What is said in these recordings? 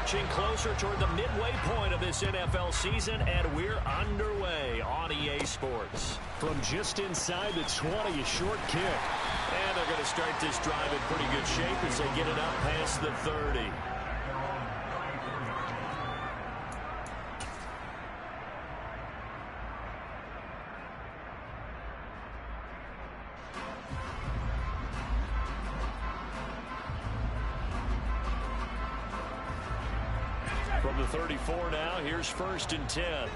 marching closer toward the midway point of this NFL season, and we're underway on EA Sports. From just inside the 20, a short kick. And they're going to start this drive in pretty good shape as they get it up past the 30. From the 34 now, here's 1st and 10.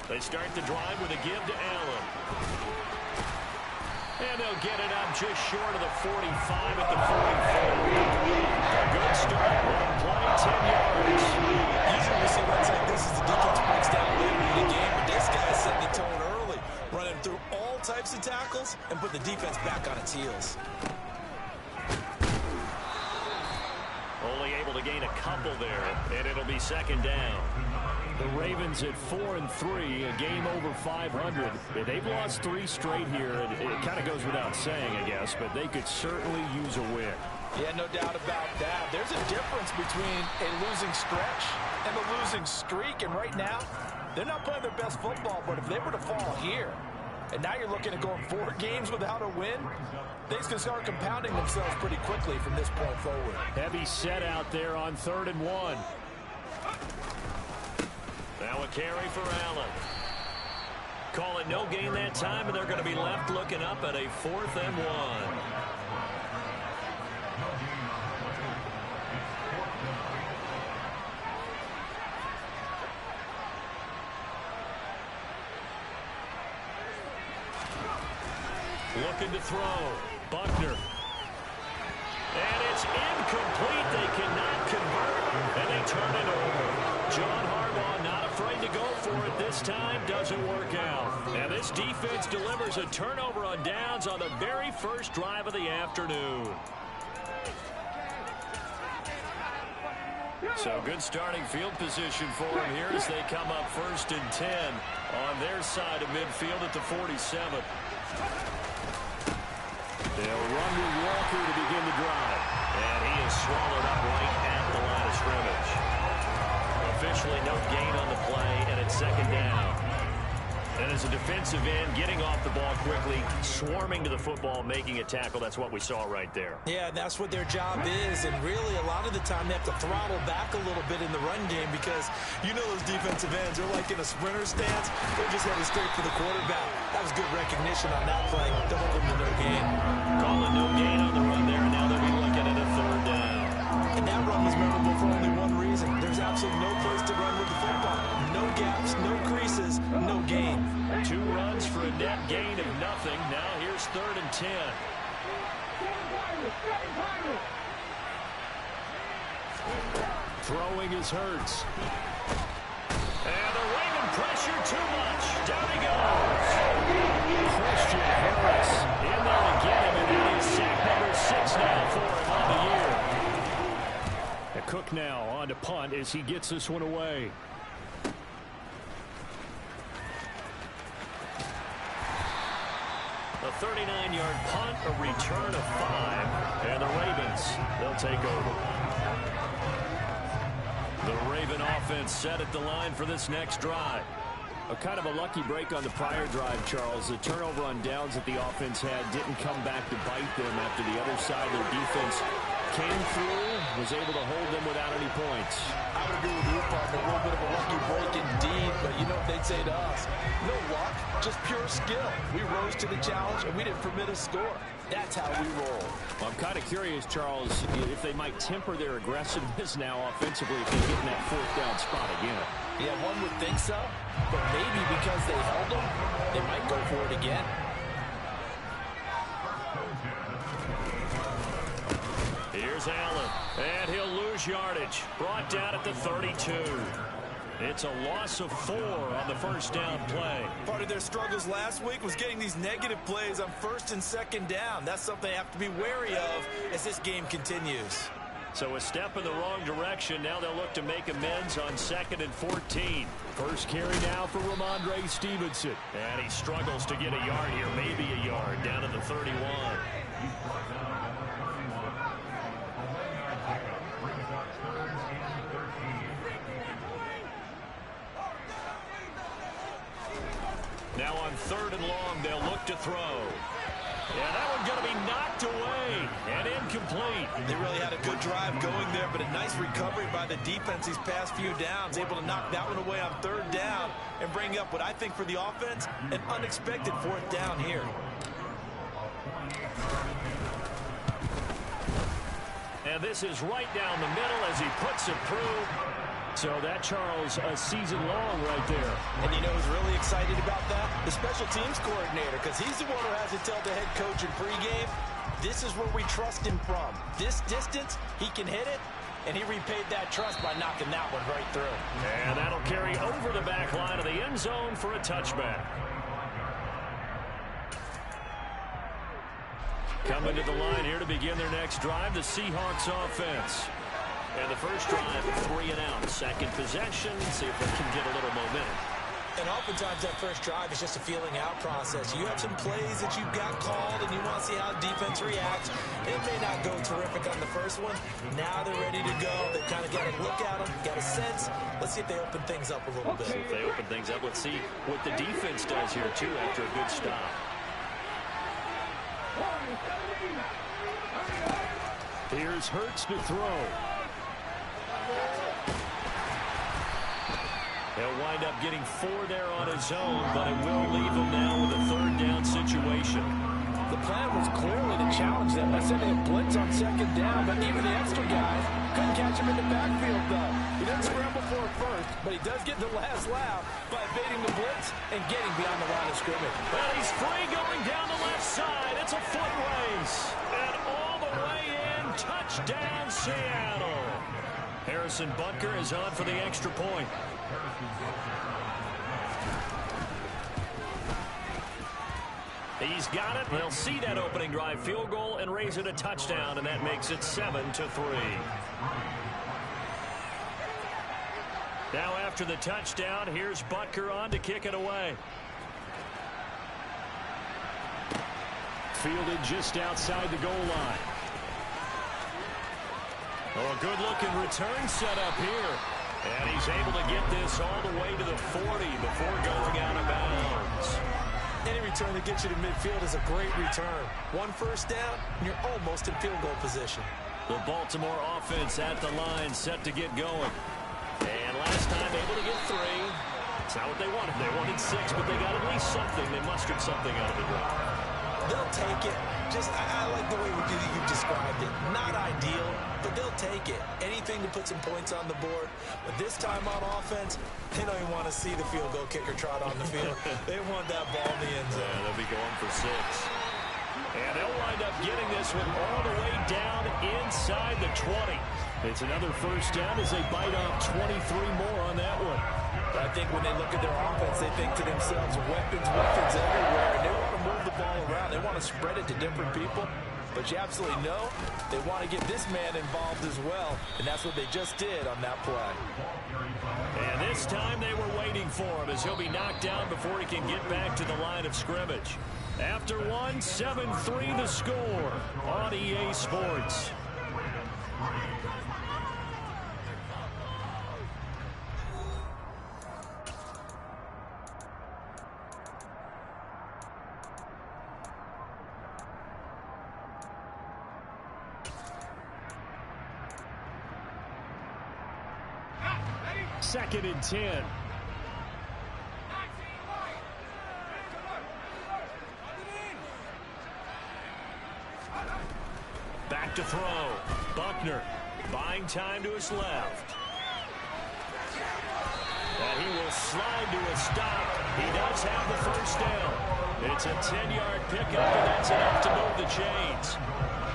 They start the drive with a give to Allen. And they'll get it up just short of the 45 at the 44. A good start. One play, 10 yards. Usually we see runs like this as the defense breaks down later in the game, but this guy's setting the tone early, running through all types of tackles and put the defense back on its heels. Only able to gain a couple there, and it'll be 2nd down. The Ravens at 4-3, a game over 500. They've lost 3 straight here. It kind of goes without saying, I guess, but they could certainly use a win. Yeah, no doubt about that. There's a difference between a losing stretch and a losing streak, and right now, they're not playing their best football, but if they were to fall here, and now you're looking at going 4 games without a win, things can start compounding themselves pretty quickly from this point forward. Heavy set out there on 3rd and 1. Now a carry for Allen. Call it no gain that time, and they're going to be left looking up at a 4th and 1. Looking to throw. Buckner. And it's incomplete. They cannot convert, and they turn it over. John Harbaugh not afraid to go for it this time. Doesn't work out. And this defense delivers a turnover on downs on the very first drive of the afternoon. So good starting field position for them here as they come up 1st and 10 on their side of midfield at the 47. They'll run with Walker to begin the drive. And he is swallowed up right at the line of scrimmage. Officially no gain on the play, and it's 2nd down. And as a defensive end, getting off the ball quickly, swarming to the football, making a tackle, that's what we saw right there. Yeah, that's what their job is, and really a lot of the time they have to throttle back a little bit in the run game because you know those defensive ends are like in a sprinter stance. They're just headed straight for the quarterback. That was good recognition on that play. Don't hold them to no gain. Calling no gain on the run there, and now they'll be looking at a 3rd down. And that run was memorable for only one reason. There's absolutely no place to run with the football. No gaps, no creases, no gain. 2 runs for a net gain of nothing. Now here's 3rd and 10. Throwing is Hurts. And the Raven pressure too much. Down he goes. Christian Harris in there to get him, and that is sack number 6 now for him on the year. Cook now on to punt as he gets this one away. A 39-yard punt, a return of 5, and the Ravens, they'll take over. The Raven offense set at the line for this next drive. A kind of a lucky break on the prior drive, Charles. The turnover on downs that the offense had didn't come back to bite them after the other side of their defense came through, was able to hold them without any points. I would agree with you, partner. A little bit of a lucky break indeed, but you know what they'd say to us? No luck, just pure skill. We rose to the challenge, and we didn't permit a score. That's how we roll. Well, I'm kind of curious, Charles, if they might temper their aggressiveness now offensively if they get in that 4th down spot again. Yeah, one would think so, but maybe because they held them, they might go for it again. Here's Allen, and he'll lose yardage. Brought down at the 32. It's a loss of 4 on the 1st down play. Part of their struggles last week was getting these negative plays on 1st and 2nd down. That's something they have to be wary of as this game continues. So a step in the wrong direction. Now they'll look to make amends on 2nd and 14. First carry now for Ramondre Stevenson. And he struggles to get a yard here, maybe a yard, down to the 31. Now on 3rd and long, they'll look to throw. Yeah, that one going to be knocked away and incomplete. They really had a good drive going there, but a nice recovery by the defense these past few downs, able to knock that one away on 3rd down and bring up what I think for the offense, an unexpected 4th down here. And this is right down the middle as he puts it through. So that, Charles, a season long right there. And you know who's really excited about that? The special teams coordinator, because he's the one who has to tell the head coach in pregame, this is where we trust him from. This distance, he can hit it, and he repaid that trust by knocking that one right through. And that'll carry over the back line of the end zone for a touchback. Coming to the line here to begin their next drive, the Seahawks offense. And the first drive, 3 and out. Second possession, see if they can get a little momentum. And oftentimes that first drive is just a feeling out process. You have some plays that you've got called and you want to see how defense reacts. It may not go terrific on the first one. Now they're ready to go. They kind of got a look at them, got a sense. Let's see if they open things up a little bit. If they open things up, let's see what the defense does here too after a good stop. Here's Hurts to throw. He'll wind up getting 4 there on his own, but it will leave him now with a 3rd down situation. The plan was clearly to challenge them by sending a blitz on 2nd down, but even the extra guys couldn't catch him in the backfield, though. He doesn't scramble for it first, but he does get the last laugh by evading the blitz and getting beyond the line of scrimmage. And he's free going down the left side. It's a foot race. And all the way in, touchdown Seattle. Harrison Butker is on for the extra point. He's got it. They'll see that opening drive field goal and raise it a touchdown, and that makes it 7-3. Now after the touchdown, here's Butker on to kick it away. Fielded just outside the goal line. Oh, a good-looking return set up here. And he's able to get this all the way to the 40 before going out of bounds. Any return that gets you to midfield is a great return. 1 first down, and you're almost in field goal position. The Baltimore offense at the line, set to get going. And last time able to get 3. It's not what they wanted. They wanted 6, but they got at least something. They mustered something out of the drive. They'll take it. I like the way you described it. Not ideal, but they'll take it. Anything to put some points on the board. But this time on offense, they don't even want to see the field goal kicker trot on the field. They want that ball in the end zone. Yeah, they'll be going for 6. And they'll wind up getting this one all the way down inside the 20. It's another first down as they bite off 23 more on that one. I think when they look at their offense, they think to themselves, weapons everywhere. And they want to move the ball around. They want to spread it to different people. But you absolutely know they want to get this man involved as well. And that's what they just did on that play. And this time they were waiting for him as he'll be knocked down before he can get back to the line of scrimmage. After 1, 7-3 the score on EA Sports. Second and 10. Back to throw. Buckner buying time to his left. And he will slide to a stop. He does have the first down. It's a 10-yard pickup, and that's enough to move the chains.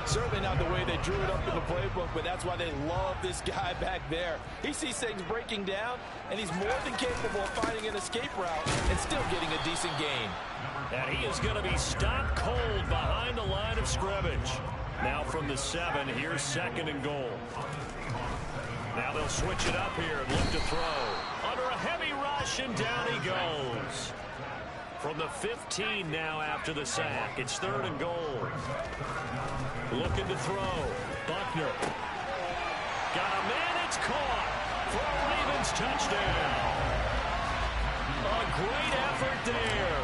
Certainly not the way they drew it up in the playbook, but that's why they love this guy back there. He sees things breaking down, and he's more than capable of finding an escape route and still getting a decent gain. And he is going to be stopped cold behind the line of scrimmage. Now from the 7, here's 2nd and goal. Now they'll switch it up here and look to throw. Under a heavy rush, and down he goes. From the 15 now after the sack. It's 3rd and goal. Looking to throw. Buckner. Got a man, it's caught. For a Ravens touchdown. A great effort there.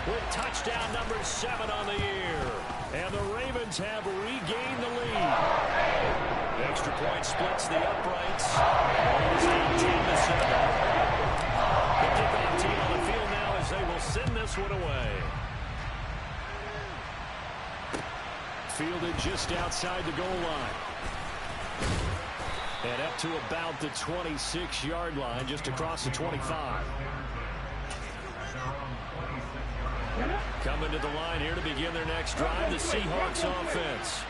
With touchdown number 7 on the year. And the Ravens have regained the lead. The extra point splits the uprights. It's 18-7. The kickoff team on the field now as they will send this one away. Fielded just outside the goal line. And up to about the 26-yard line, just across the 25. Coming to the line here to begin their next drive, the Seahawks offense.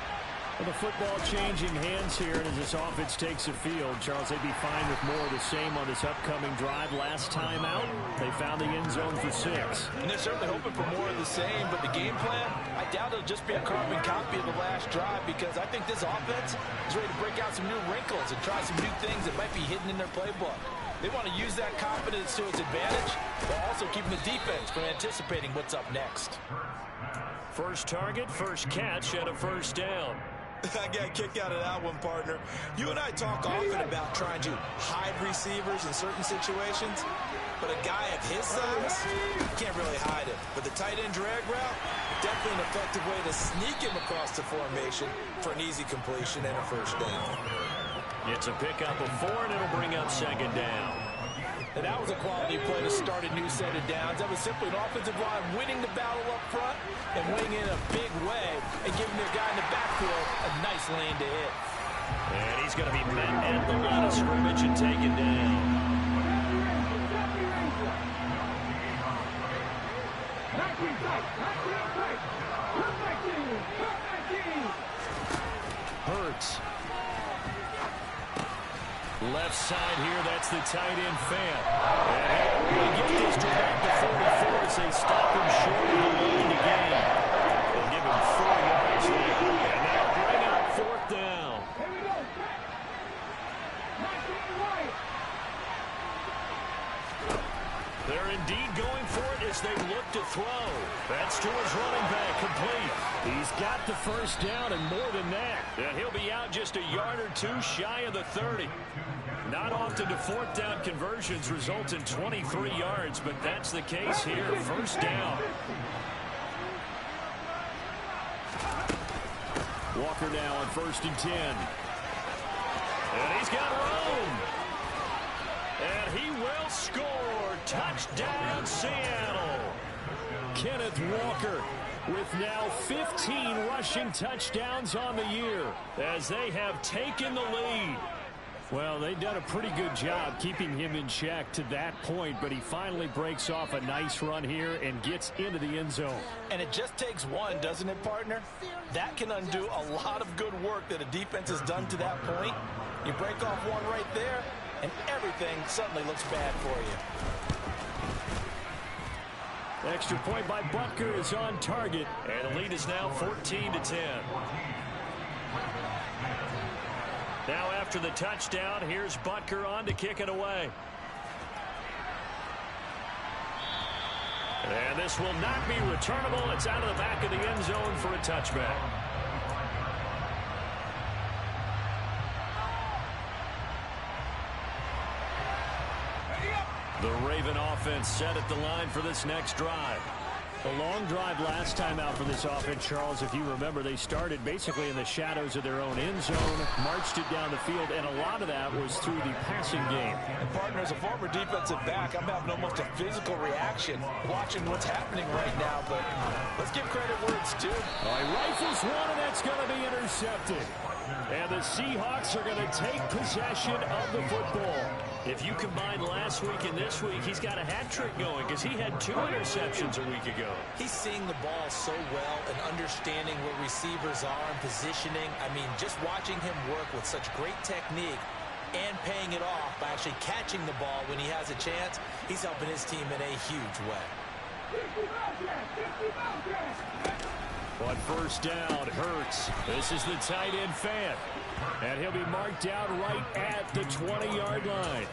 Well, the football changing hands here, and as this offense takes the field, Charles, they'd be fine with more of the same on this upcoming drive. Last time out, they found the end zone for 6. And they're certainly hoping for more of the same, but the game plan, I doubt it'll just be a carbon copy of the last drive, because I think this offense is ready to break out some new wrinkles and try some new things that might be hidden in their playbook. They want to use that confidence to its advantage, while also keeping the defense from anticipating what's up next. First target, first catch, and a first down. I got a kick out of that one, partner. You and I talk often about trying to hide receivers in certain situations, but a guy of his size, you can't really hide him. But the tight end drag route, definitely an effective way to sneak him across the formation for an easy completion and a first down. It's a pickup of 4, and it'll bring up 2nd down. And that was a quality play to start a new set of downs. That was simply an offensive line winning the battle up front and winning in a big way and giving their guy in the backfield a nice lane to hit. And he's going to be met at the line of scrimmage and taken down. Hurts. Left side here, that's the tight end fan. And we get this to back to 44 as they stop him short of the line to gain. They'll give him 4 yards there. And they'll bring up 4th down. They're indeed going for it as they look to throw. That's to his running back, complete. He's got the first down and more than that. And he'll be out just a yard or 2 shy of the 30. Not often do 4th down conversions result in 23 yards, but that's the case here. First down. Walker now on 1st and 10. And he's got room. And he will score. Touchdown, Seattle. Kenneth Walker with now 15 rushing touchdowns on the year as they have taken the lead. Well, they've done a pretty good job keeping him in check to that point, but he finally breaks off a nice run here and gets into the end zone. And it just takes one, doesn't it, partner? That can undo a lot of good work that a defense has done to that point. You break off one right there, and everything suddenly looks bad for you. Extra point by Butker is on target. And the lead is now 14-10. Now after the touchdown, here's Butker on to kick it away. And this will not be returnable. It's out of the back of the end zone for a touchback. The Raven offense set at the line for this next drive. A long drive last time out for this offense, Charles. If you remember, they started basically in the shadows of their own end zone, marched it down the field, and a lot of that was through the passing game. And partner, as a former defensive back, I'm having almost a physical reaction watching what's happening right now, but let's give credit where it's due. He rifles one, and that's going to be intercepted. And the Seahawks are going to take possession of the football. If you combine last week and this week, he's got a hat trick going because he had 2 interceptions a week ago. He's seeing the ball so well and understanding where receivers are and positioning. I mean, just watching him work with such great technique and paying it off by actually catching the ball when he has a chance, he's helping his team in a huge way. On first down, Hurts. This is the tight end Fant. And he'll be marked out right at the 20-yard line.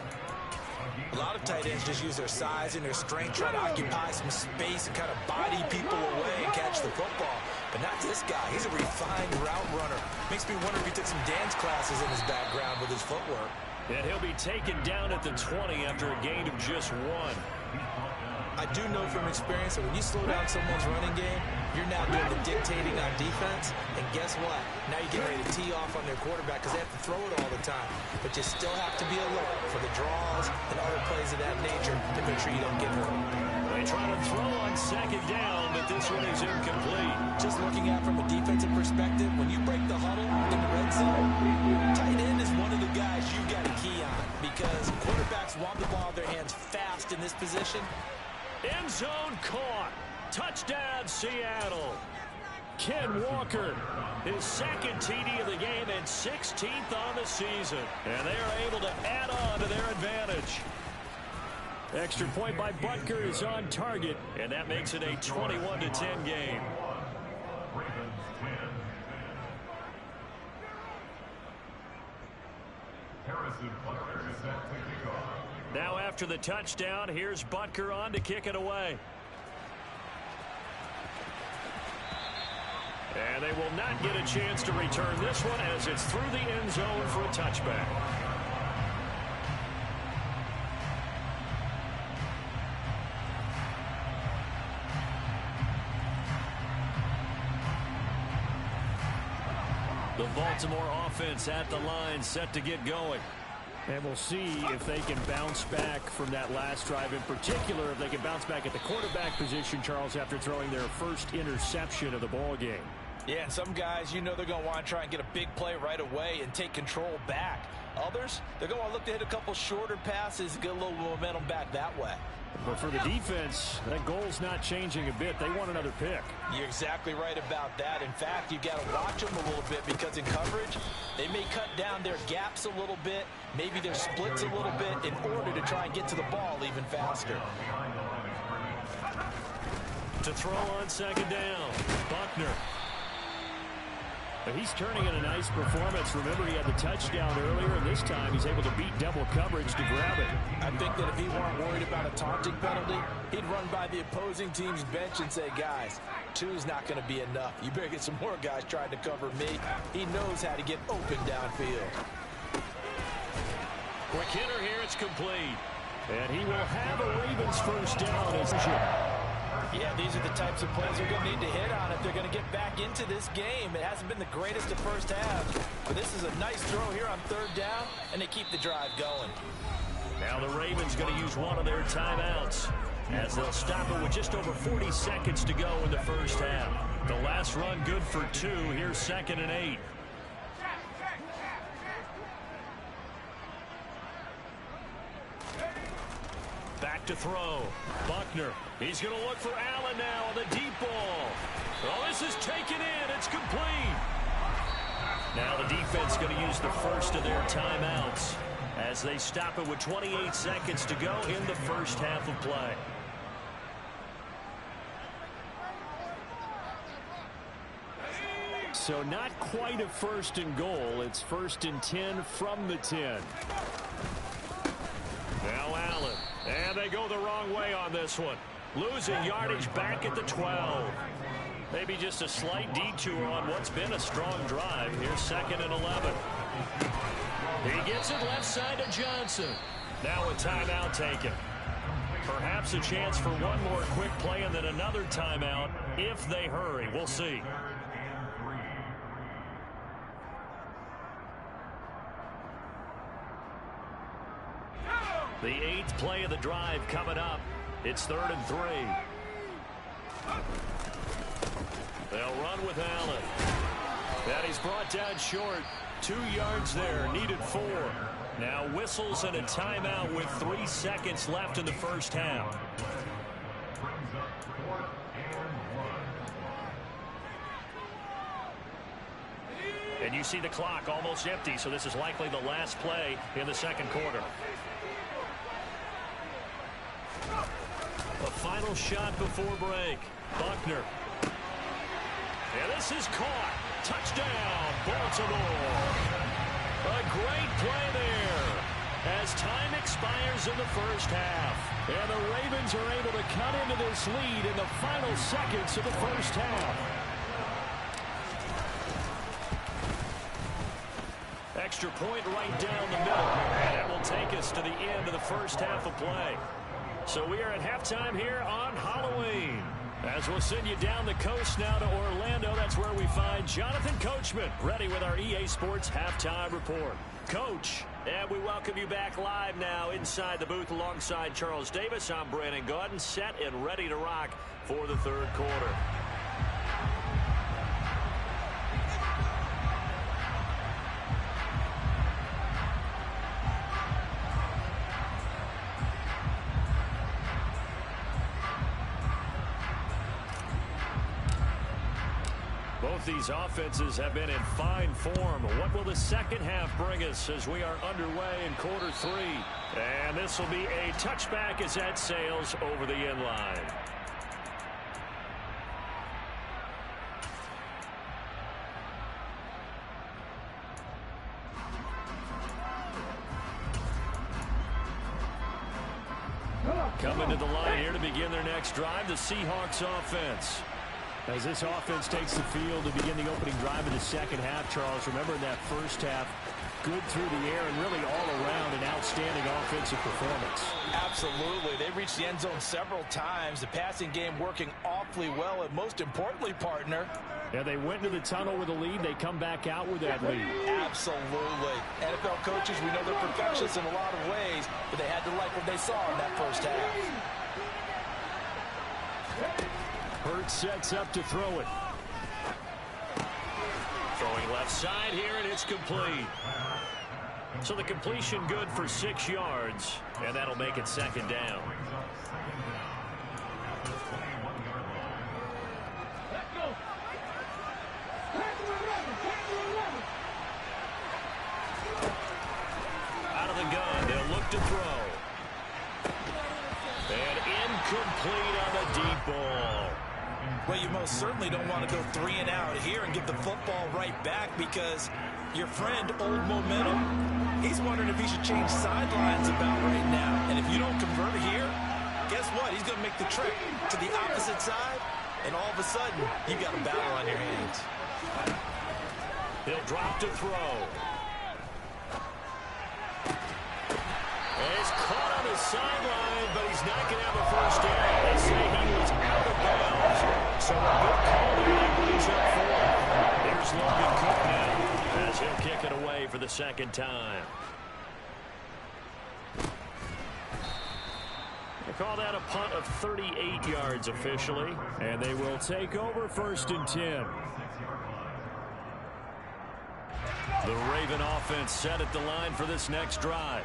A lot of tight ends just use their size and their strength, try to occupy some space and kind of body people away and catch the football. But not this guy. He's a refined route runner. Makes me wonder if he took some dance classes in his background with his footwork. And he'll be taken down at the 20 after a gain of just 1. I do know from experience that when you slow down someone's running game, you're now doing the dictating on defense. And guess what? Now you're getting ready to tee off on their quarterback because they have to throw it all the time. But you still have to be alert for the draws and other plays of that nature to make sure you don't get hurt. They try to throw on second down, but this one is incomplete. Just looking at from a defensive perspective, when you break the huddle in the red zone, tight end is one of the guys you got to key on because quarterbacks want the ball in their hands fast in this position. End zone caught. Touchdown, Seattle. Ken Walker, his second TD of the game and 16th on the season. And they are able to add on to their advantage. Extra point by Butker is on target, and that makes it a 21-10 game. Now after the touchdown, here's Butker on to kick it away. And they will not get a chance to return this one as it's through the end zone for a touchback. The Baltimore offense at the line set to get going. And we'll see if they can bounce back from that last drive. In particular, if they can bounce back at the quarterback position, Charles, after throwing their first interception of the ball game. Yeah, and some guys, you know they're going to want to try and get a big play right away and take control back. Others, they're going to want to look to hit a couple shorter passes and get a little momentum back that way. But for the defense, that goal's not changing a bit. They want another pick. You're exactly right about that. In fact, you've got to watch them a little bit because in coverage, they may cut down their gaps a little bit, maybe their splits a little bit in order to try and get to the ball even faster. To throw on second down, Buckner. But he's turning in a nice performance. Remember, he had the touchdown earlier, and this time he's able to beat double coverage to grab it. I think that if he weren't worried about a taunting penalty, he'd run by the opposing team's bench and say, guys, 2's not going to be enough. You better get some more guys trying to cover me. He knows how to get open downfield. Quick hitter here, it's complete. And he will have a Ravens first down. Yeah, these are the types of plays they're going to need to hit on if they're going to get back into this game. It hasn't been the greatest of first half, but this is a nice throw here on third down, and they keep the drive going. Now the Ravens going to use one of their timeouts as they'll stop it with just over 40 seconds to go in the first half. The last run good for 2. Here's 2nd and 8. Back to throw. Buckner. He's going to look for Allen now on the deep ball. Oh, this is taken in. It's complete. Now the defense going to use the first of their timeouts as they stop it with 28 seconds to go in the first half of play. So not quite a 1st and goal. It's 1st and 10 from the 10. Now Allen. And they go the wrong way on this one. Losing yardage back at the 12. Maybe just a slight detour on what's been a strong drive. Here's 2nd and 11. He gets it left side to Johnson. Now a timeout taken. Perhaps a chance for one more quick play and then another timeout if they hurry. We'll see. The 8th play of the drive coming up. It's 3rd and 3. They'll run with Allen. And he's brought down short. 2 yards there, needed 4. Now whistles and a timeout with 3 seconds left in the first half. And you see the clock almost empty, so this is likely the last play in the second quarter. A final shot before break. Buckner. And this is caught. Touchdown, Baltimore. A great play there as time expires in the first half. And the Ravens are able to cut into this lead in the final seconds of the first half. Extra point right down the middle. And that will take us to the end of the first half of play. So we are at halftime here on Halloween. As we'll send you down the coast now to Orlando, that's where we find Jonathan Coachman, ready with our EA Sports Halftime Report. Coach, and we welcome you back live now inside the booth alongside Charles Davis. I'm Brandon Gaudin, set and ready to rock for the third quarter. Both these offenses have been in fine form. What will the second half bring us as we are underway in quarter three? And this will be a touchback as that sails over the end line. Coming to the line here to begin their next drive, the Seahawks offense. As this offense takes the field to begin the opening drive of the second half, Charles, remember in that first half, good through the air and really all around an outstanding offensive performance. Absolutely. They reached the end zone several times. The passing game working awfully well, and most importantly, partner. Yeah, they went to the tunnel with a lead. They come back out with that lead. Absolutely. NFL coaches, we know they're perfectionists in a lot of ways, but they had to like what they saw in that first half. Hurts sets up to throw it. Throwing left side here, and it's complete. So the completion good for 6 yards, and that'll make it second down. Out of the gun, they'll look to throw. And incomplete on the deep ball. Well, you most certainly don't want to go 3 and out here and give the football right back because your friend, Old Momentum, he's wondering if he should change sidelines about right now. And if you don't convert here, guess what? He's going to make the trip to the opposite side, and all of a sudden, you've got a battle on your hands. He'll drop to throw. And he's caught on the sideline, but he's not going to have a first down. They say he was out of bounds. So a good call there. He brings up 4. Here's Logan Cook now as he'll kick it away for the second time. They call that a punt of 38 yards officially. And they will take over 1st and 10. The Raven offense set at the line for this next drive.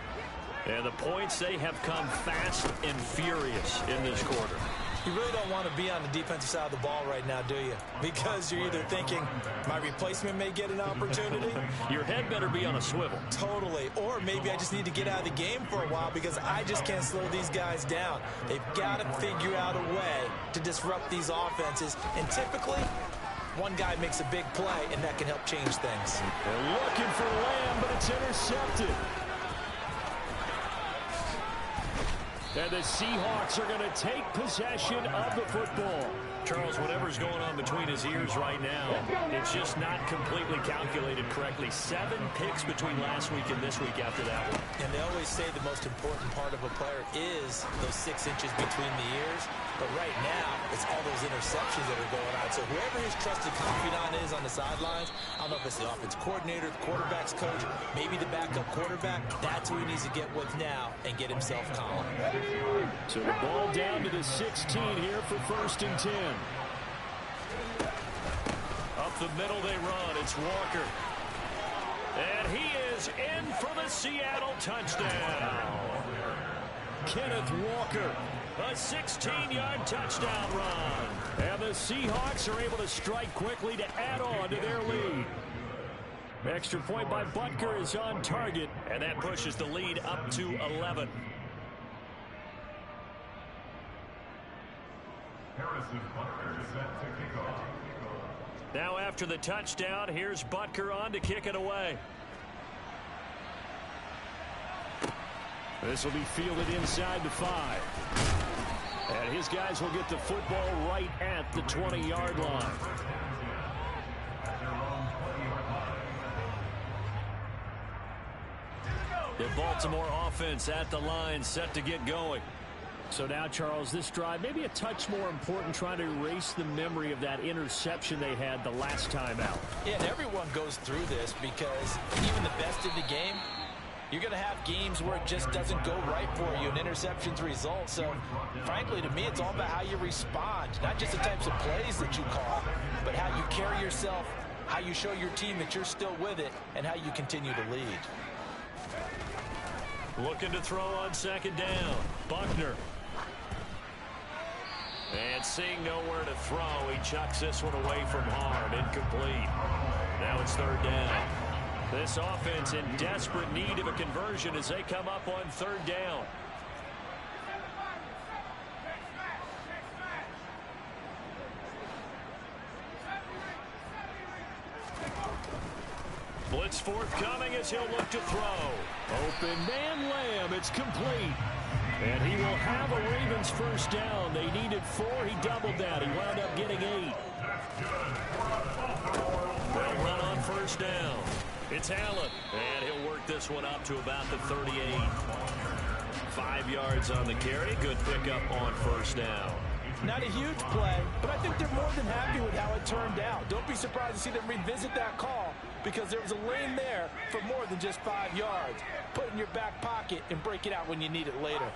And the points, they have come fast and furious in this quarter. You really don't want to be on the defensive side of the ball right now, do you? Because you're either thinking, my replacement may get an opportunity. Your head better be on a swivel. Totally. Or maybe I just need to get out of the game for a while because I just can't slow these guys down. They've got to figure out a way to disrupt these offenses. And typically, one guy makes a big play, and that can help change things. They're looking for Lamb, but it's intercepted. And the Seahawks are going to take possession of the football. Charles, whatever's going on between his ears right now, it's just not completely calculated correctly. 7 picks between last week and this week after that one. And they always say the most important part of a player is those 6 inches between the ears. But right now, it's all those interceptions that are going on. So whoever his trusted confidant is on the sidelines, I don't know if it's the offense coordinator, the quarterback's coach, maybe the backup quarterback, that's who he needs to get with now and get himself calm. So the ball down to the 16 here for 1st and 10. Up the middle they run. It's Walker. And he is in for the Seattle touchdown. Kenneth Walker. A 16-yard touchdown run. And the Seahawks are able to strike quickly to add on to their lead. Extra point by Butker is on target. And that pushes the lead up to 11. Harrison Butker is set to kick off. Now after the touchdown, here's Butker on to kick it away. This will be fielded inside the 5. And his guys will get the football right at the 20-yard line. The Baltimore offense at the line, set to get going. So now, Charles, this drive maybe a touch more important, trying to erase the memory of that interception they had the last time out. Yeah, and everyone goes through this because even the best in the game, you're going to have games where it just doesn't go right for you, and interceptions result. So, frankly, to me, it's all about how you respond, not just the types of plays that you call, but how you carry yourself, how you show your team that you're still with it, and how you continue to lead. Looking to throw on second down. Buckner. And seeing nowhere to throw, he chucks this one away from harm. Incomplete. Now it's third down. This offense in desperate need of a conversion as they come up on third down. Blitz forthcoming as he'll look to throw. Open man Lamb. It's complete. And he will have a Ravens first down. They needed 4. He doubled that. He wound up getting 8. They'll run on first down. It's Allen. And he'll work this one up to about the 38. 5 yards on the carry. Good pickup on first down. Not a huge play, but I think they're more than happy with how it turned out. Don't be surprised to see them revisit that call because there was a lane there for more than just 5 yards. Put it in your back pocket and break it out when you need it later.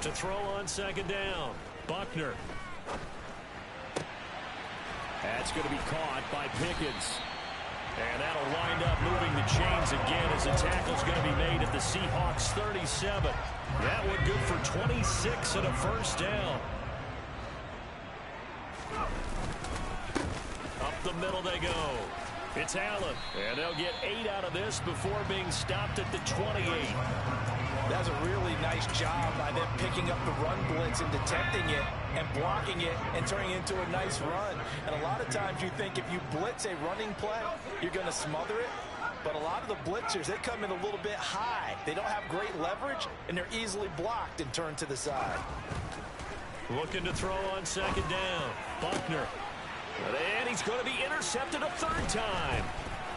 To throw on second down, Buckner. That's going to be caught by Pickens. And that'll wind up moving the chains again as the tackle's going to be made at the Seahawks 37. That one good for 26 and a first down. Up the middle they go. It's Allen. And they'll get 8 out of this before being stopped at the 28. That's a really nice job by them picking up the run blitz and detecting it and blocking it and turning it into a nice run. And a lot of times you think if you blitz a running play, you're going to smother it. But a lot of the blitzers, they come in a little bit high. They don't have great leverage, and they're easily blocked and turned to the side. Looking to throw on second down. Buckner. And he's going to be intercepted a third time.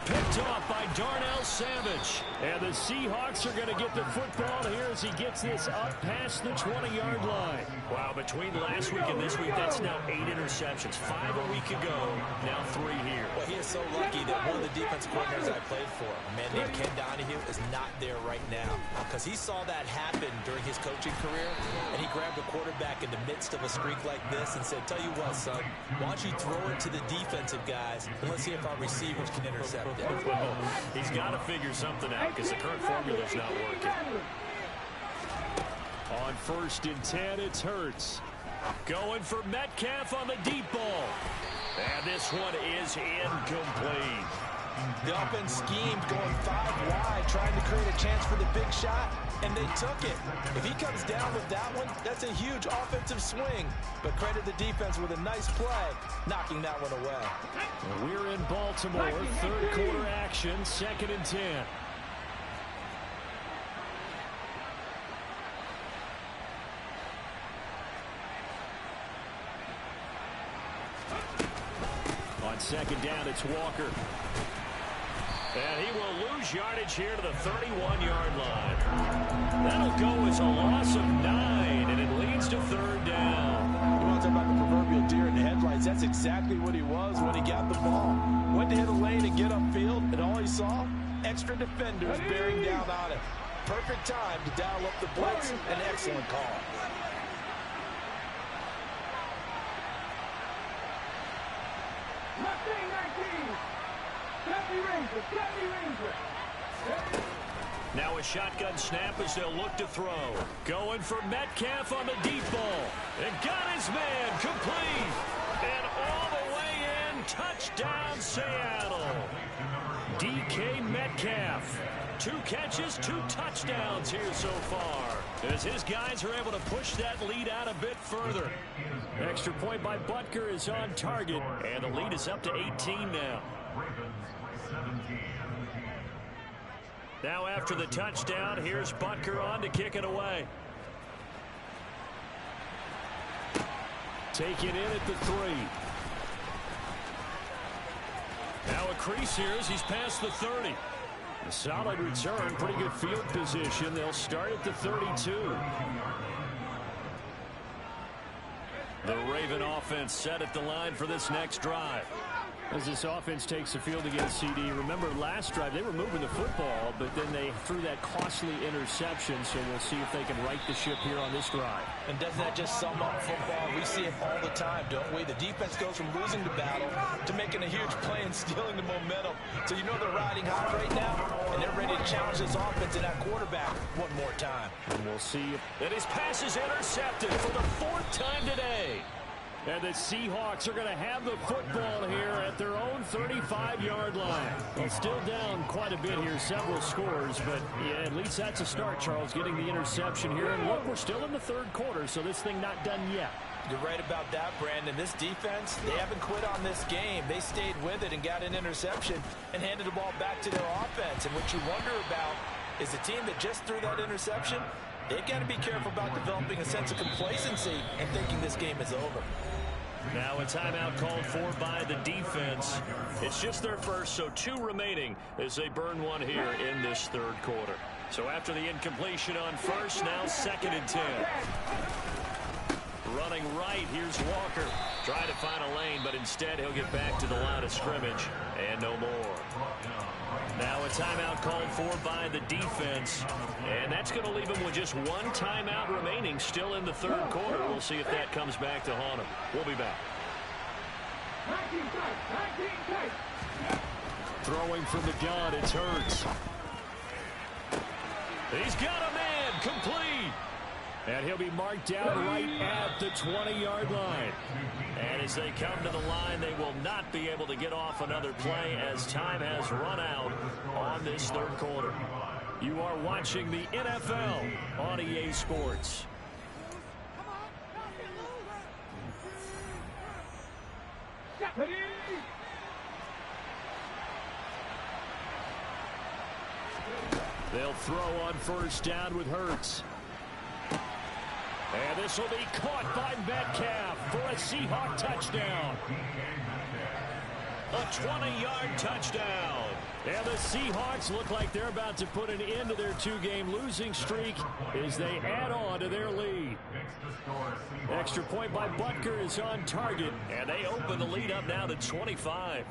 Picked off by Darnell Savage. And the Seahawks are going to get the football here as he gets this up past the 20-yard line. Wow, between last week and this week, that's now 8 interceptions. 5 a week ago, now 3 here. Well, he is so lucky that one of the defensive coordinators I played for, a man named Ken Donahue, is not there right now. Because he saw that happen during his coaching career, and he grabbed the quarterback in the midst of a streak like this and said, tell you what, son, why don't you throw it to the defensive guys, and let's see if our receivers can intercept it. Well, he's got to figure something out because the current formula's not working. On 1st and 10, it's Hurts. Going for Metcalf on the deep ball. And this one is incomplete. The offense schemed going 5 wide, trying to create a chance for the big shot, and they took it. If he comes down with that one, that's a huge offensive swing. But credit the defense with a nice play, knocking that one away. We're in Baltimore, 3rd quarter action, 2nd and 10. On 2nd down, it's Walker. And he will lose yardage here to the 31-yard line. That'll go as a loss of 9, and it leads to 3rd down. You want to talk about the proverbial deer in the headlights? That's exactly what he was when he got the ball. Went to hit a lane and get upfield, and all he saw, extra defenders bearing down on him. Perfect time to dial up the blitz. An excellent call. Now a shotgun snap as they'll look to throw. Going for Metcalf on the deep ball. And got his man complete. And all the way in touchdown Seattle. DK Metcalf. 2 catches, 2 touchdowns here so far, as his guys are able to push that lead out a bit further. Extra point by Butker is on target, and the lead is up to 18 now. Now after the touchdown, here's Butker on to kick it away. Take it in at the 3. Now a crease here as he's past the 30. A solid return, pretty good field position. They'll start at the 32. The Raven offense set at the line for this next drive. As this offense takes the field against CD, remember last drive they were moving the football, but then they threw that costly interception, so we'll see if they can right the ship here on this drive. And doesn't that just sum up football? We see it all the time, don't we? The defense goes from losing the battle to making a huge play and stealing the momentum. So you know they're riding high right now, and they're ready to challenge this offense and that quarterback one more time. And we'll see if that his pass is intercepted for the 4th time today. And the Seahawks are going to have the football here at their own 35-yard line. Well, still down quite a bit here, several scores, but yeah, at least that's a start, Charles, getting the interception here. And look, we're still in the 3rd quarter, so this thing not done yet. You're right about that, Brandon. This defense, they haven't quit on this game. They stayed with it and got an interception and handed the ball back to their offense. And what you wonder about is the team that just threw that interception, they've got to be careful about developing a sense of complacency and thinking this game is over. Now a timeout called for by the defense. It's just their first, so 2 remaining as they burn one here in this 3rd quarter. So after the incompletion on first, now 2nd and 10. Running right, here's Walker. Trying to find a lane, but instead he'll get back to the line of scrimmage. And no more. Now a timeout called for by the defense. And that's going to leave him with just 1 timeout remaining still in the 3rd quarter. We'll see if that comes back to haunt him. We'll be back. Throwing from the gun, it's Hurts. He's got a man, complete. And he'll be marked down right at the 20-yard line. And as they come to the line, they will not be able to get off another play as time has run out on this 3rd quarter. You are watching the NFL on EA Sports. They'll throw on first down with Hurts. And this will be caught by Metcalf for a Seahawk touchdown. A 20-yard touchdown. And the Seahawks look like they're about to put an end to their 2-game losing streak as they add on to their lead. Extra point by Butker is on target, and they open the lead up now to 25.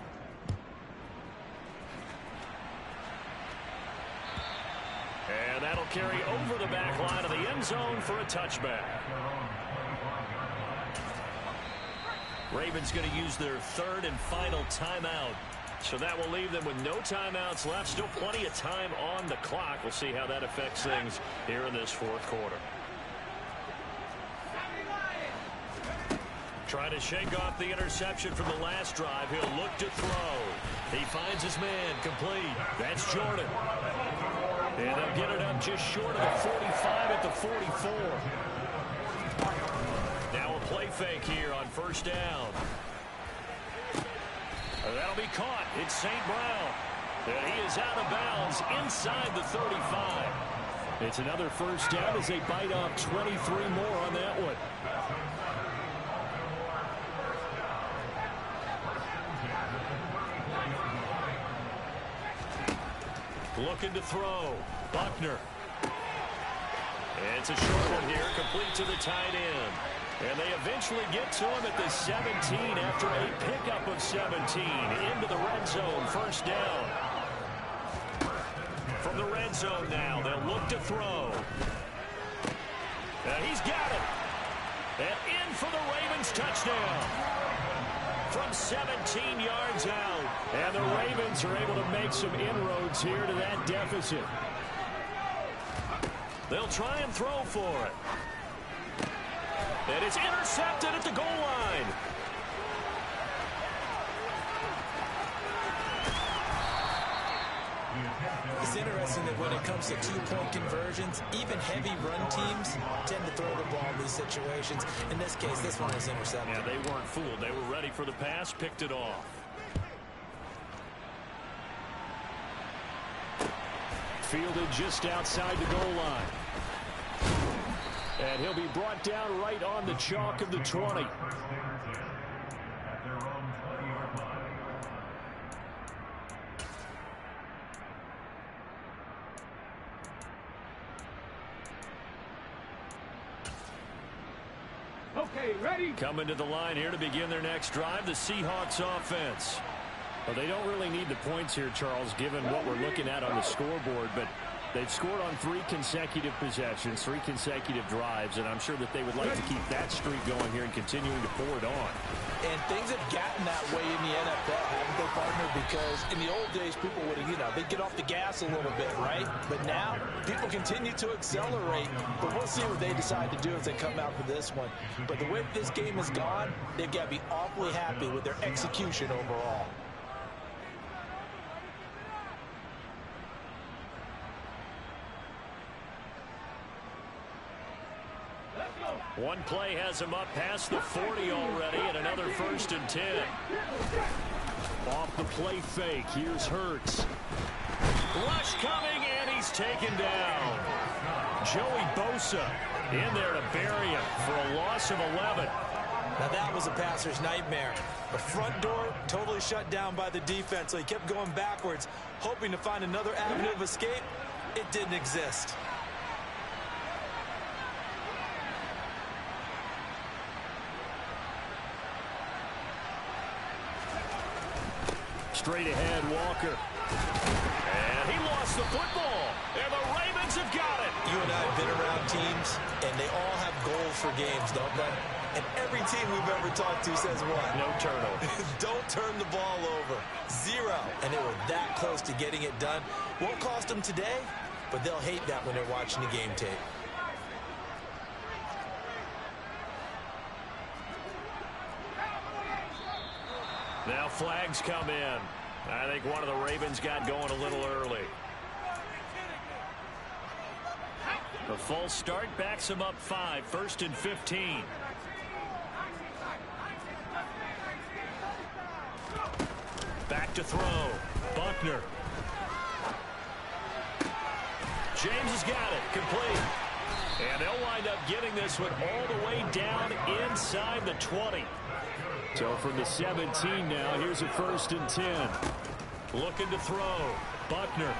And that'll carry over the back line of the end zone for a touchback. Ravens going to use their 3rd and final timeout. So that will leave them with no timeouts left. Still plenty of time on the clock. We'll see how that affects things here in this 4th quarter. Trying to shake off the interception from the last drive. He'll look to throw. He finds his man, complete. That's Jordan. And they'll get it up just short of the 45 at the 44. Now a play fake here on first down. That'll be caught. It's St. Brown. And he is out of bounds inside the 35. It's another first down as they bite off 23 more on that one. Looking to throw. Buckner. And it's a short one here, complete to the tight end. And they eventually get to him at the 17 after a pickup of 17 into the red zone, first down. From the red zone now, they'll look to throw. And he's got it. And in for the Ravens touchdown. From 17 yards out. And the Ravens are able to make some inroads here to that deficit. They'll try and throw for it. And it's intercepted at the goal line. It's interesting that when it comes to two-point conversions, even heavy run teams tend to throw the ball in these situations. In this case, this one was intercepted. Yeah, they weren't fooled. They were ready for the pass, picked it off. Fielded just outside the goal line. And he'll be brought down right on the chalk of the 20. Okay, ready? Coming to the line here to begin their next drive, the Seahawks offense. Well, they don't really need the points here, Charles, given what we're looking at on the scoreboard, but they've scored on 3 consecutive possessions, 3 consecutive drives, and I'm sure that they would like to keep that streak going here and continuing to pour it on. And things have gotten that way in the NFL, haven't they, partner? Because in the old days, people would, they'd get off the gas a little bit, right? But now, people continue to accelerate. But we'll see what they decide to do as they come out for this one. But the way this game has gone, they've got to be awfully happy with their execution overall. One play has him up past the 40 already, and another 1st and 10. Off the play fake, here's Hurts. Rush coming, and he's taken down. Joey Bosa in there to bury him for a loss of 11. Now that was a passer's nightmare. The front door totally shut down by the defense, so he kept going backwards, hoping to find another avenue of escape. It didn't exist. Straight ahead, Walker. And he lost the football. And the Ravens have got it. You and I have been around teams, and they all have goals for games, don't they? And every team we've ever talked to says what? No turnover. Don't turn the ball over. 0. And they were that close to getting it done. Won't cost them today, but they'll hate that when they're watching the game tape. Now flags come in. I think one of the Ravens got going a little early. The false start backs him up 5, 1st and 15. Back to throw. Buckner. James has got it. Complete. And they'll wind up getting this one all the way down inside the 20. So from the 17 now, here's a 1st and 10. Looking to throw. Buckner.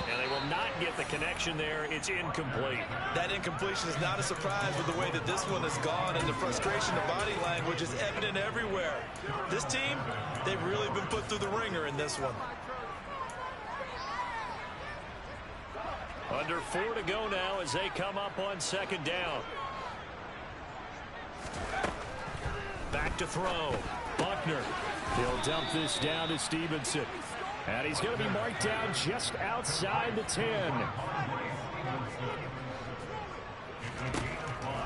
And they will not get the connection there. It's incomplete. That incompletion is not a surprise with the way that this one has gone, and the frustration of body language is evident everywhere. This team, they've really been put through the ringer in this one. Under 4 to go now as they come up on 2nd down. Back to throw. Buckner. He'll dump this down to Stevenson. And he's going to be marked down just outside the 10.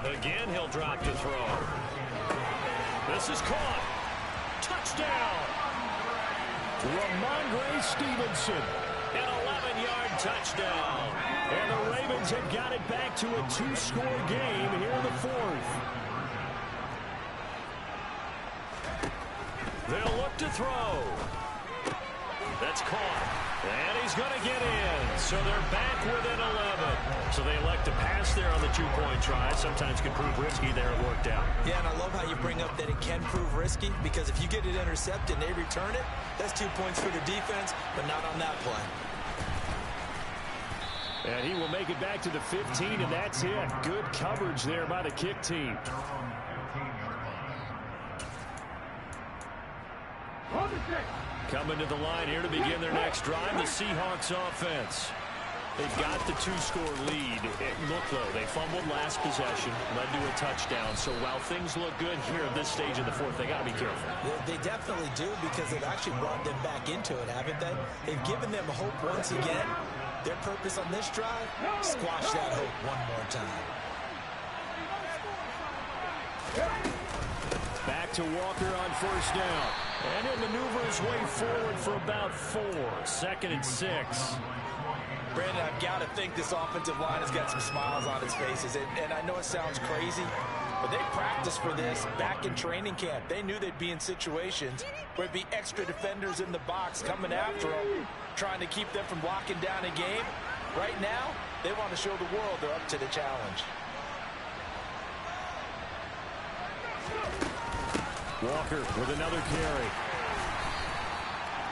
Again, he'll drop to throw. This is caught. Touchdown. Ramondre Stevenson. An 11-yard touchdown. And the Ravens have got it back to a 2-score game here in the 4th. They'll look to throw. That's caught. And he's going to get in. So they're back within 11. So they elect to pass there on the 2-point try. Sometimes can prove risky. There it worked out. Yeah, and I love how you bring up that it can prove risky, because if you get it intercepted and they return it, that's 2 points for the defense, but not on that play. And he will make it back to the 15, and that's it. Good coverage there by the kick team. Coming to the line here to begin their next drive, the Seahawks offense. They've got the 2-score lead. It looked low. They fumbled last possession, led to a touchdown. So while things look good here at this stage of the 4th, they got to be careful. They definitely do, because they've actually brought them back into it, haven't they? They've given them hope once again. Their purpose on this drive, squash that hope one more time. Back back to Walker on first down. And he'll maneuver his way forward for about 4. 2nd and 6. Brandon, I've got to think this offensive line has got some smiles on its faces. And I know it sounds crazy, but they practiced for this back in training camp. They knew they'd be in situations where it'd be extra defenders in the box coming after them, trying to keep them from locking down a game. Right now, they want to show the world they're up to the challenge. Walker with another carry.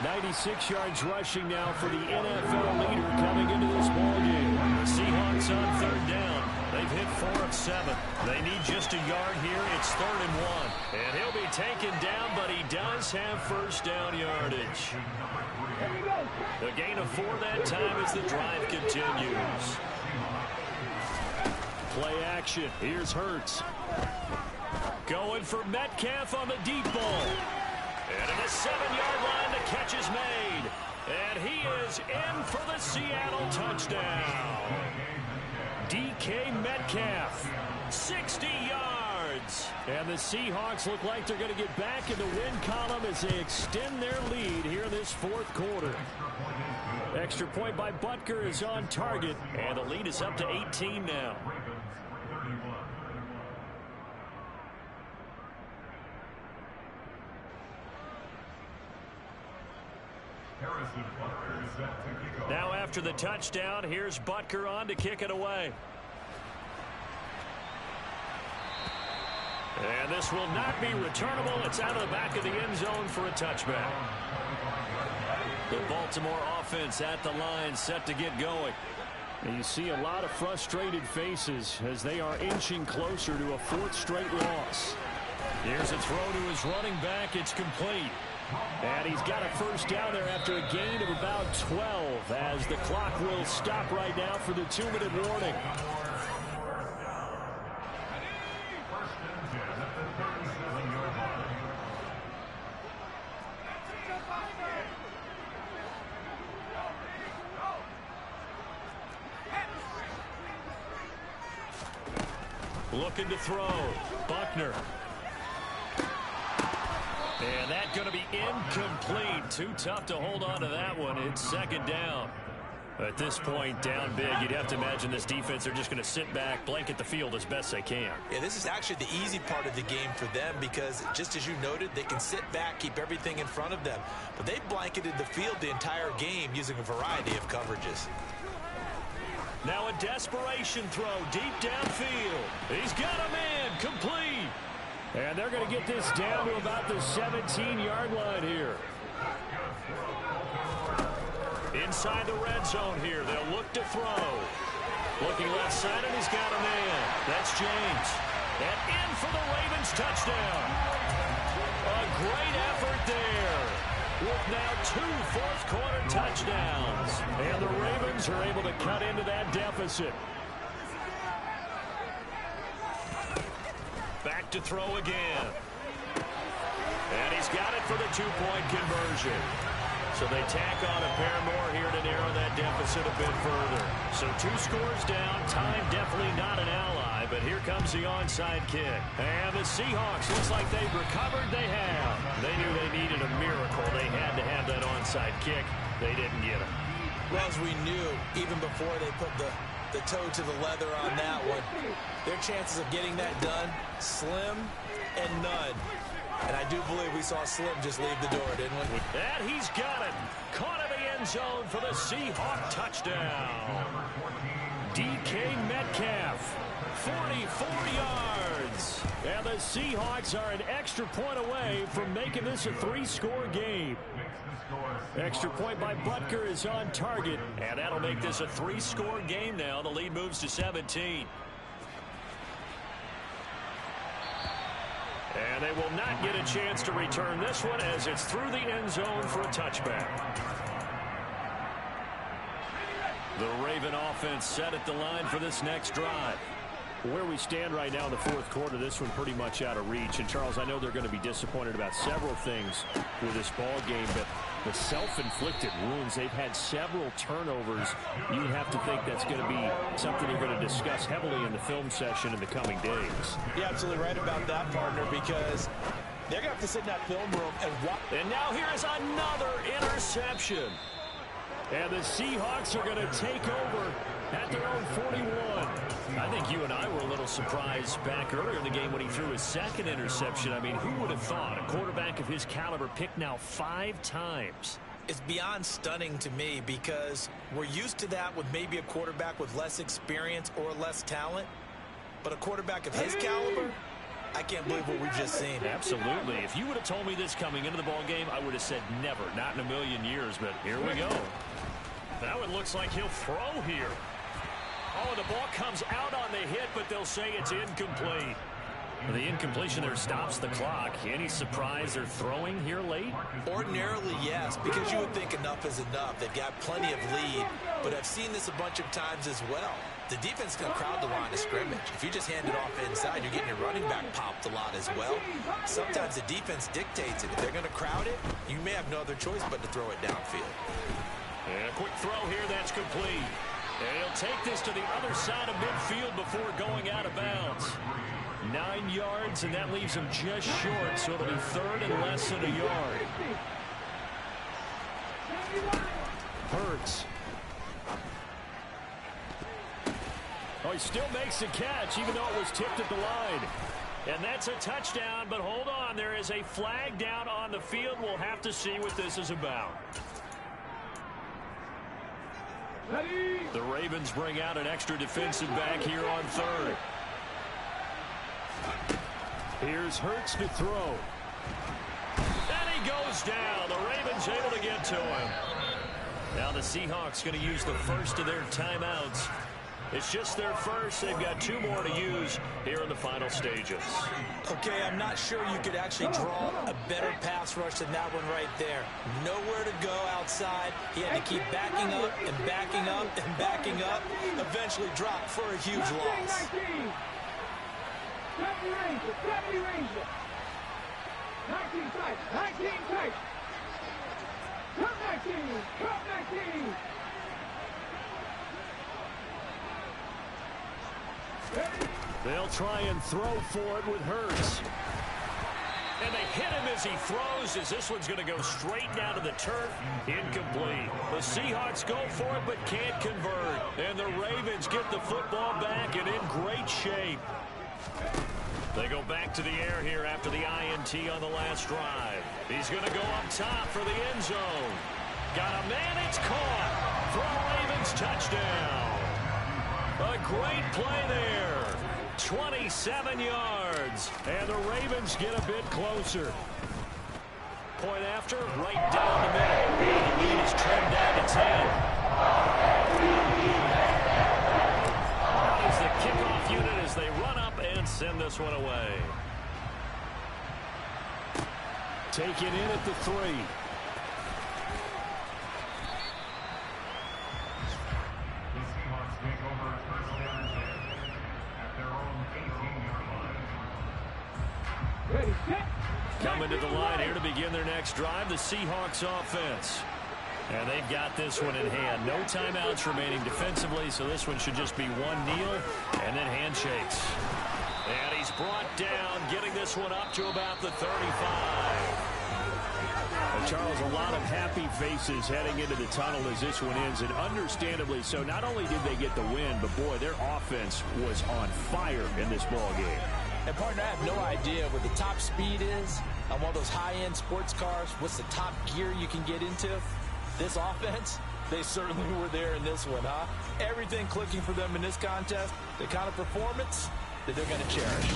96 yards rushing now for the NFL leader coming into this ballgame. The Seahawks on 3rd down. They've hit 4 of 7. They need just a yard here. It's 3rd and 1. And he'll be taken down, but he does have first down yardage. The gain of 4 that time as the drive continues. Play action. Here's Hurts. Going for Metcalf on the deep ball. And at the 7-yard line, the catch is made. And he is in for the Seattle touchdown. DK Metcalf, 60 yards. And the Seahawks look like they're going to get back in the win column as they extend their lead here in this 4th quarter. Extra point by Butker is on target. And the lead is up to 18 now. Now after the touchdown, here's Butker on to kick it away. And this will not be returnable. It's out of the back of the end zone for a touchback. The Baltimore offense at the line, set to get going. And you see a lot of frustrated faces as they are inching closer to a 4th straight loss. Here's a throw to his running back. It's complete. And he's got a first down there after a gain of about 12 as the clock will stop right now for the 2-minute warning. Looking to throw. Buckner. And that's going to be incomplete. Too tough to hold on to that one. It's 2nd down. At this point, down big, you'd have to imagine this defense are just going to sit back, blanket the field as best they can. Yeah, this is actually the easy part of the game for them because, just as you noted, they can sit back, keep everything in front of them. But they've blanketed the field the entire game using a variety of coverages. Now a desperation throw deep downfield. He's got a man, complete. And they're going to get this down to about the 17-yard line here. Inside the red zone here, they'll look to throw. Looking left side, and he's got a man. That's James. And in for the Ravens touchdown. A great effort there. With now 2 fourth-quarter touchdowns. And the Ravens are able to cut into that deficit. Back to throw again. And he's got it for the 2-point conversion. So they tack on a pair more here to narrow that deficit a bit further. So 2 scores down. Time definitely not an ally, but here comes the onside kick. And the Seahawks, looks like they've recovered. They have. They knew they needed a miracle. They had to have that onside kick. They didn't get it. Well, as we knew, even before they put the toe to the leather on that one, their chances of getting that done, slim and none. And I do believe we saw Slim just leave the door, didn't we? And he's got it. Caught in the end zone for the Seahawk touchdown. DK Metcalf, 44 yards. And the Seahawks are an extra point away from making this a 3-score game. Extra point by Butker is on target. And that'll make this a 3-score game now. The lead moves to 17. And they will not get a chance to return this one as it's through the end zone for a touchback. The Raven offense set at the line for this next drive. Where we stand right now in the 4th quarter, this one pretty much out of reach. And, Charles, I know they're going to be disappointed about several things with this ball game, but the self-inflicted wounds, they've had several turnovers. You have to think that's going to be something they're going to discuss heavily in the film session in the coming days. You're absolutely right about that, partner, because They're going to have to sit in that film room and watch. And now here is another interception. And the Seahawks are going to take over at their own 41. I think you and I were a little surprised back earlier in the game when he threw his second interception. I mean, who would have thought a quarterback of his caliber picked now 5 times? It's beyond stunning to me because we're used to that with maybe a quarterback with less experience or less talent. But a quarterback of his caliber, I can't believe what we've just seen. Absolutely. If you would have told me this coming into the ball game, I would have said never, not in a million years. But here we go. Now it looks like he'll throw here. Oh, the ball comes out on the hit, but they'll say it's incomplete. The incompletion there stops the clock. Any surprise they're throwing here late? Ordinarily, yes, because you would think enough is enough. They've got plenty of lead, but I've seen this a bunch of times as well. The defense can crowd the line of scrimmage. If you just hand it off inside, you're getting your running back popped a lot as well. Sometimes the defense dictates it. If they're going to crowd it, you may have no other choice but to throw it downfield. And a quick throw here, that's complete. And he'll take this to the other side of midfield before going out of bounds. 9 yards, and that leaves him just short, so it'll be third and less than a yard. Hurts. Oh, he still makes the catch, even though it was tipped at the line. And that's a touchdown, but hold on. There is a flag down on the field. We'll have to see what this is about. The Ravens bring out an extra defensive back here on third. Here's Hurts to throw. And he goes down. The Ravens able to get to him. Now the Seahawks going to use the first of their timeouts. It's just their first. They've got 2 more to use here in the final stages. Okay, I'm not sure you could actually draw a better pass rush than that one right there. Nowhere to go outside. He had to keep backing up and backing up and backing up. Eventually dropped for a huge loss. 19 tight. Come 19. They'll try and throw for it with Hurts. And they hit him as he throws, as this one's going to go straight down to the turf. Incomplete. The Seahawks go for it but can't convert. And the Ravens get the football back and in great shape. They go back to the air here after the INT on the last drive. He's going to go up top for the end zone. Got a man, it's caught for a Ravens touchdown. A great play there. 27 yards. And the Ravens get a bit closer. Point after, right down the middle. The lead is trimmed down to 10. That is the kickoff unit as they run up and send this one away. Taken in at the 3. Coming to the line here to begin their next drive, the Seahawks offense. And they've got this one in hand. No timeouts remaining defensively, so this one should just be one kneel and then handshakes. And he's brought down, getting this one up to about the 35. Charles, a lot of happy faces heading into the tunnel as this one ends, and understandably so. Not only did they get the win, but boy, their offense was on fire in this ball game. And, partner, I have no idea what the top speed is on one of those high-end sports cars. What's the top gear you can get into? This offense, they certainly were there in this one, huh? Everything clicking for them in this contest, the kind of performance that they're going to cherish.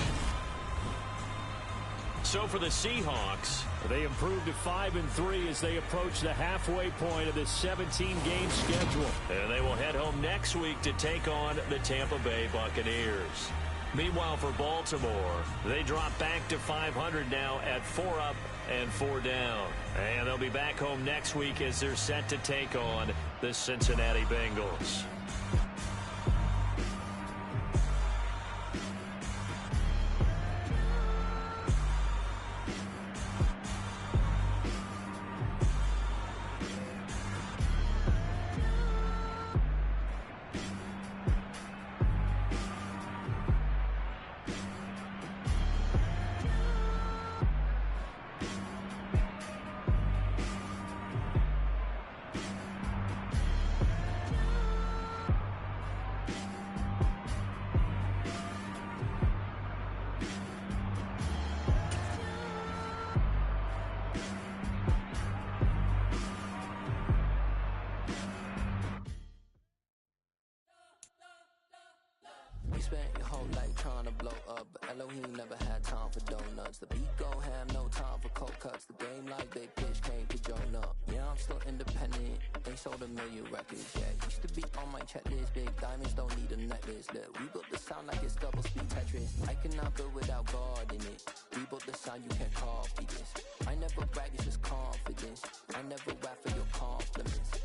So for the Seahawks, they improved to 5-3 as they approach the halfway point of this 17-game schedule. And they will head home next week to take on the Tampa Bay Buccaneers. Meanwhile, for Baltimore, they drop back to 500 now at 4 up and 4 down. And they'll be back home next week as they're set to take on the Cincinnati Bengals. You spent your whole life trying to blow up, but Elohim never had time for donuts. The beat go ham, no time for cold cuts. The game like Big Pitch came to join up. Yeah, I'm still independent, ain't sold a million records yet. Used to be on my checklist, big diamonds don't need a necklace. Look, we built the sound like it's double speed Tetris. I cannot build without God in it. We built the sound, you can't copy this. I never brag, it's just confidence. I never rap for your compliments.